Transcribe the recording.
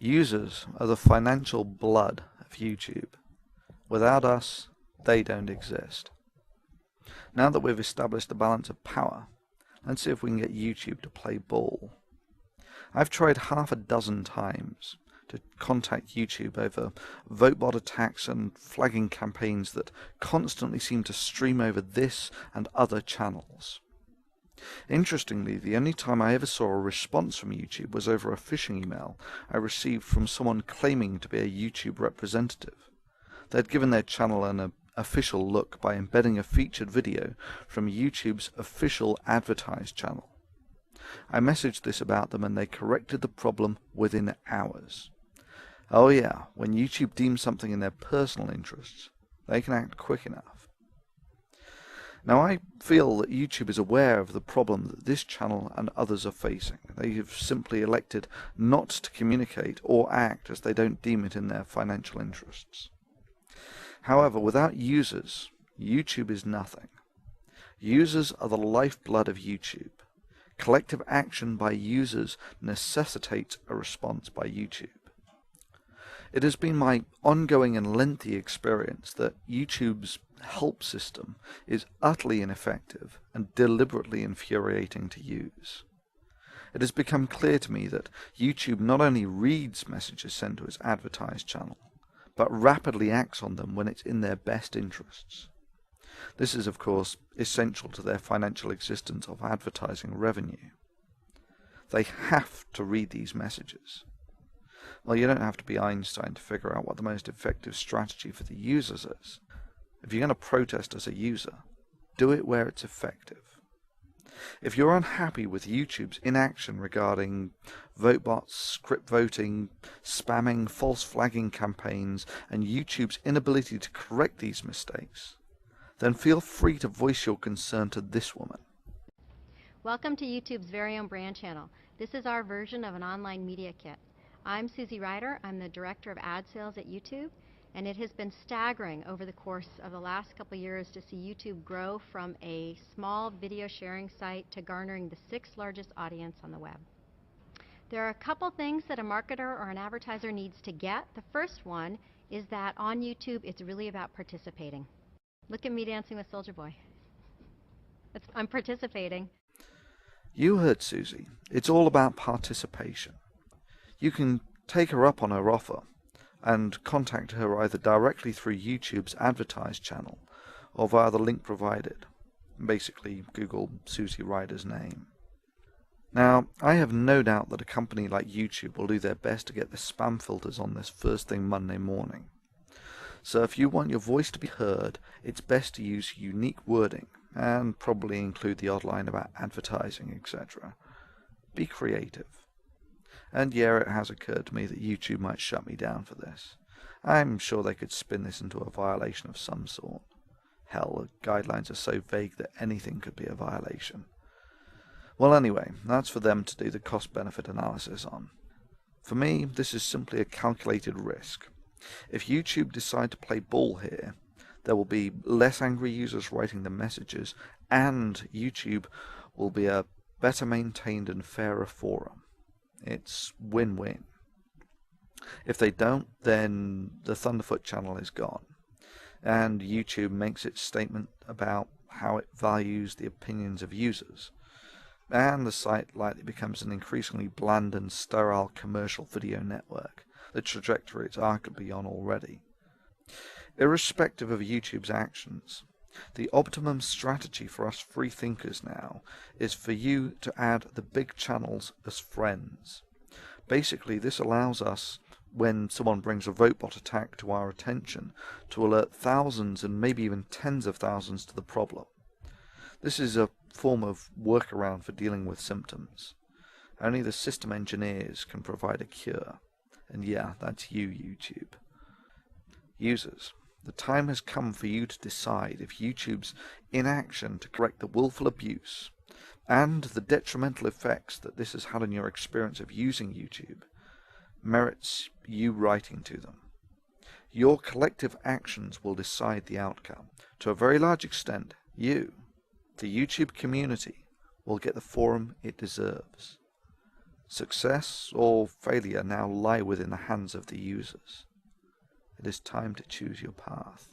Users are the financial blood of YouTube. Without us, they don't exist. Now that we've established a balance of power, let's see if we can get YouTube to play ball. I've tried half a dozen times to contact YouTube over votebot attacks and flagging campaigns that constantly seem to stream over this and other channels. Interestingly, the only time I ever saw a response from YouTube was over a phishing email I received from someone claiming to be a YouTube representative. They had given their channel an official look by embedding a featured video from YouTube's official advertised channel. I messaged this about them and they corrected the problem within hours. Oh yeah, when YouTube deems something in their personal interests, they can act quick enough. Now I feel that YouTube is aware of the problem that this channel and others are facing. They have simply elected not to communicate or act as they don't deem it in their financial interests. However, without users, YouTube is nothing. Users are the lifeblood of YouTube. Collective action by users necessitates a response by YouTube. It has been my ongoing and lengthy experience that YouTube's help system is utterly ineffective and deliberately infuriating to use. It has become clear to me that YouTube not only reads messages sent to its advertised channel, but rapidly acts on them when it's in their best interests. This is, of course, essential to their financial existence of advertising revenue. They have to read these messages. Well, you don't have to be Einstein to figure out what the most effective strategy for the users is. If you're going to protest as a user, do it where it's effective. If you're unhappy with YouTube's inaction regarding votebots, script voting, spamming, false flagging campaigns, and YouTube's inability to correct these mistakes, then feel free to voice your concern to this woman. Welcome to YouTube's very own brand channel. This is our version of an online media kit. I'm Susie Ryder. I'm the Director of Ad Sales at YouTube, and it has been staggering over the course of the last couple of years to see YouTube grow from a small video sharing site to garnering the 6th largest audience on the web. There are a couple things that a marketer or an advertiser needs to get. The first one is that on YouTube it's really about participating. Look at me dancing with Soulja Boy. I'm participating. You heard Susie. It's all about participation. You can take her up on her offer and contact her either directly through YouTube's advertised channel or via the link provided. Basically, Google Susie Ryder's name. Now, I have no doubt that a company like YouTube will do their best to get the spam filters on this first thing Monday morning. So if you want your voice to be heard, it's best to use unique wording and probably include the odd line about advertising, etc. Be creative. And yeah, it has occurred to me that YouTube might shut me down for this. I'm sure they could spin this into a violation of some sort. Hell, the guidelines are so vague that anything could be a violation. Well, anyway, that's for them to do the cost-benefit analysis on. For me, this is simply a calculated risk. If YouTube decide to play ball here, there will be less angry users writing the messages, and YouTube will be a better maintained and fairer forum. It's win-win. If they don't, then the thunderf00t channel is gone, and YouTube makes its statement about how it values the opinions of users, and the site likely becomes an increasingly bland and sterile commercial video network, the trajectory it's arguably on already. Irrespective of YouTube's actions, the optimum strategy for us free thinkers now is for you to add the big channels as friends. Basically, this allows us, when someone brings a votebot attack to our attention, to alert thousands and maybe even tens of thousands to the problem. This is a form of workaround for dealing with symptoms. Only the system engineers can provide a cure. And yeah, that's you, YouTube. Users, the time has come for you to decide if YouTube's inaction to correct the willful abuse and the detrimental effects that this has had on your experience of using YouTube merits you writing to them. Your collective actions will decide the outcome. To a very large extent, you, the YouTube community, will get the forum it deserves. Success or failure now lie within the hands of the users. It is time to choose your path.